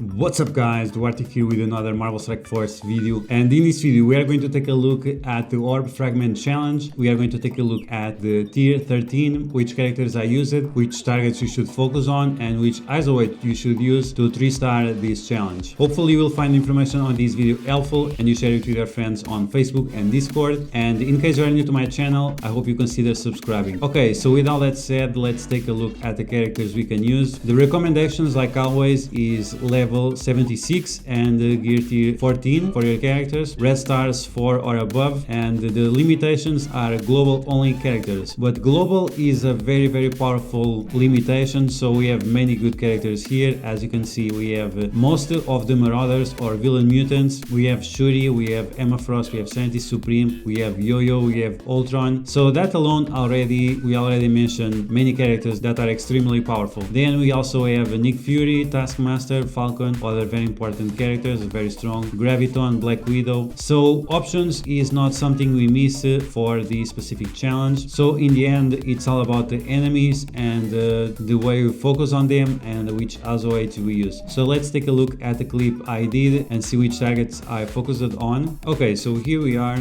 What's up guys, Duarte here with another Marvel Strike Force video, and in this video we are going to take a look at the Orb Fragment challenge. We are going to take a look at the tier 13, which characters I use it, which targets you should focus on, and which isolate you should use to 3-star this challenge. Hopefully you will find information on this video helpful and you share it with your friends on Facebook and Discord, and in case you are new to my channel, I hope you consider subscribing. Okay, so with all that said, let's take a look at the characters we can use. The recommendations, like always, is level 76 and gear tier 14 for your characters, red stars 4 or above, and the limitations are global only characters. But global is a very powerful limitation, so we have many good characters here. As you can see, we have most of the marauders or villain mutants. We have Shuri, we have Emma Frost, we have Sanity Supreme, we have Yo-Yo, we have Ultron. So that alone we already mentioned many characters that are extremely powerful. Then we also have Nick Fury, Taskmaster, Falcon, other very important characters, very strong, Graviton, Black Widow. So options is not something we miss for the specific challenge. So in the end, it's all about the enemies and the way we focus on them and which isolate we use. So let's take a look at the clip I did and see which targets I focused on. Okay, so here we are,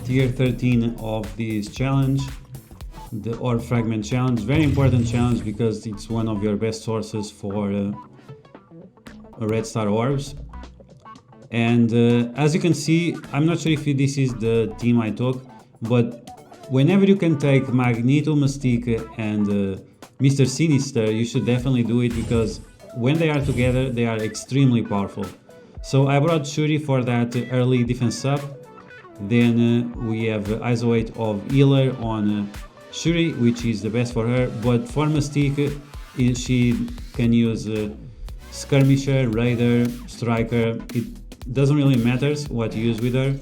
tier 13 of this challenge, the Orb Fragment challenge. Very important challenge because it's one of your best sources for red star orbs. And as you can see, I'm not sure if this is the team I took, but whenever you can take Magneto, Mystique and Mr. Sinister, you should definitely do it, because when they are together they are extremely powerful. So I brought Shuri for that early defense up. Then we have isolate of healer on Shuri, which is the best for her, but for Mystique she can use Skirmisher, Raider, Striker. It doesn't really matter what you use with her,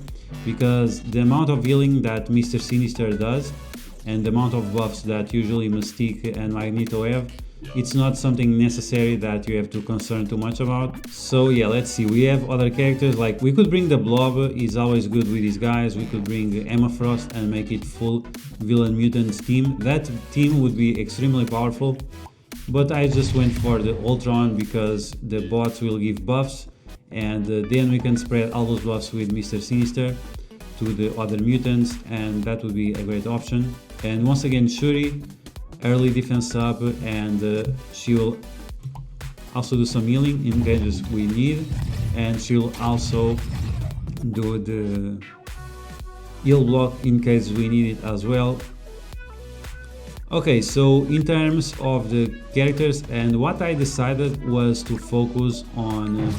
because the amount of healing that Mr. Sinister does and the amount of buffs that usually Mystique and Magneto have, it's not something necessary that you have to concern too much about. So yeah, let's see, we have other characters, like we could bring the Blob, is always good with these guys. We could bring Emma Frost and make it full villain mutants team. That team would be extremely powerful, but I just went for the Ultron because the bots will give buffs, and then we can spread all those buffs with Mr. Sinister to the other mutants, and that would be a great option. And once again, Shuri, early defense up, and she will also do some healing in cases we need, and she'll also do the heal block in case we need it as well. Okay, so in terms of the characters, and what I decided was to focus on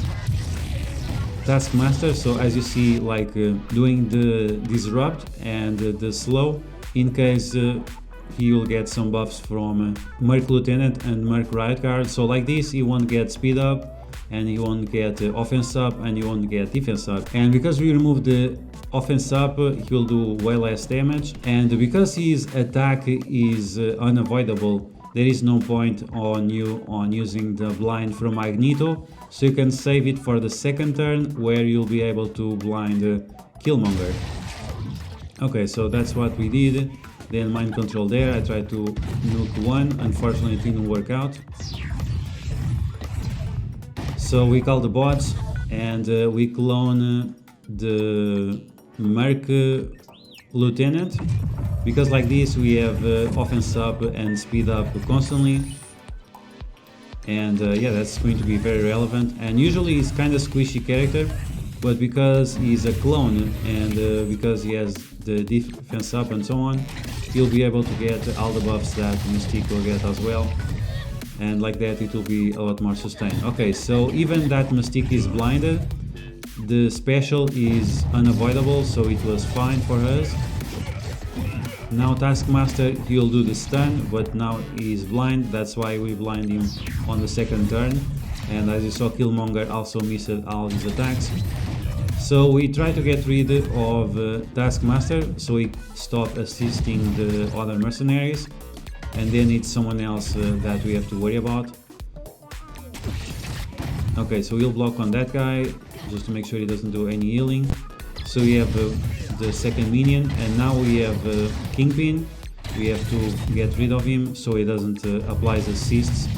Taskmaster. So as you see, like doing the disrupt and the slow, in case he will get some buffs from Merc Lieutenant and Merc Riot Guard. So like this, he won't get speed up, and he won't get offense up, and he won't get defense up. And because we removed the offense up, he will do way less damage, and because his attack is unavoidable, there is no point on using the blind from Magneto, so you can save it for the second turn where you'll be able to blind Killmonger. Okay, so that's what we did. Then mind control there, I tried to nuke one, unfortunately it didn't work out. So we call the bots, and we clone the Merc Lieutenant, because like this we have offense up and speed up constantly, and yeah, that's going to be very relevant. And usually he's kind of squishy character, but because he's a clone and because he has the defense up and so on, he'll be able to get all the buffs that Mystique will get as well, and like that it will be a lot more sustained. Okay, so even that Mystique is blinded, the special is unavoidable, so it was fine for us. Now Taskmaster, he'll do the stun, but now he's blind, that's why we blind him on the second turn. And as you saw, Killmonger also missed all his attacks. So we try to get rid of Taskmaster, so he stopped assisting the other mercenaries, and then it's someone else that we have to worry about. Okay, so we'll block on that guy, just to make sure he doesn't do any healing. So we have the second minion, and now we have Kingpin. We have to get rid of him so he doesn't apply assists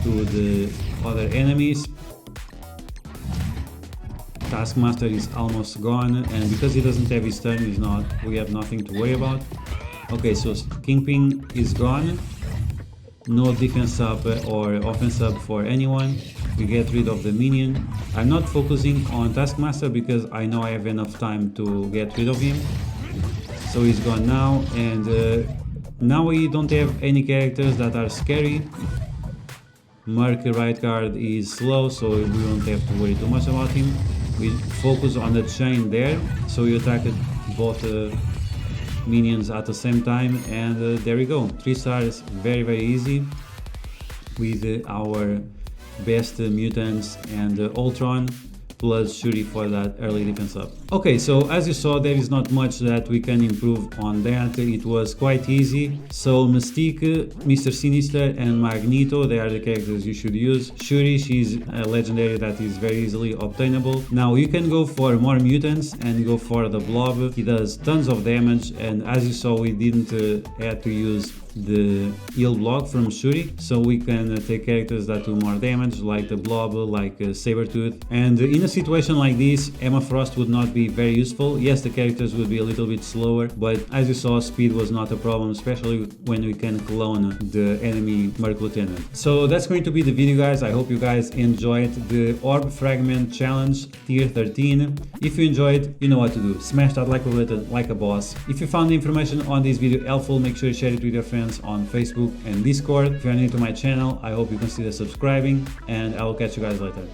to the other enemies. Taskmaster is almost gone, and because he doesn't have his turn, we have nothing to worry about. Okay, so Kingpin is gone. No defense up or offense up for anyone. We get rid of the minion. I'm not focusing on Taskmaster because I know I have enough time to get rid of him. So he's gone now, and now we don't have any characters that are scary. Merc right guard is slow, so we don't have to worry too much about him. We focus on the chain there, so we attack both minions at the same time, and there we go. 3 stars, very easy, with our best mutants and Ultron plus Shuri for that early defense up. Okay, so as you saw, there is not much that we can improve on that. It was quite easy. So Mystique, Mr. Sinister and Magneto, they are the characters you should use. Shuri, she's a legendary that is very easily obtainable. Now you can go for more mutants and go for the Blob. He does tons of damage, and as you saw, we didn't have to use the heal block from Shuri, so we can take characters that do more damage, like the Blob, like Sabretooth. And in a situation like this, Emma Frost would not be very useful. Yes, the characters would be a little bit slower, but as you saw, speed was not a problem, especially when we can clone the enemy Merc Lieutenant. So that's going to be the video, guys. I hope you guys enjoyed the Orb Fragment Challenge Tier 13. If you enjoyed, you know what to do. Smash that like button like a boss. If you found the information on this video helpful, make sure to share it with your friends on Facebook and Discord. If you are new to my channel, I hope you consider subscribing, and I will catch you guys later.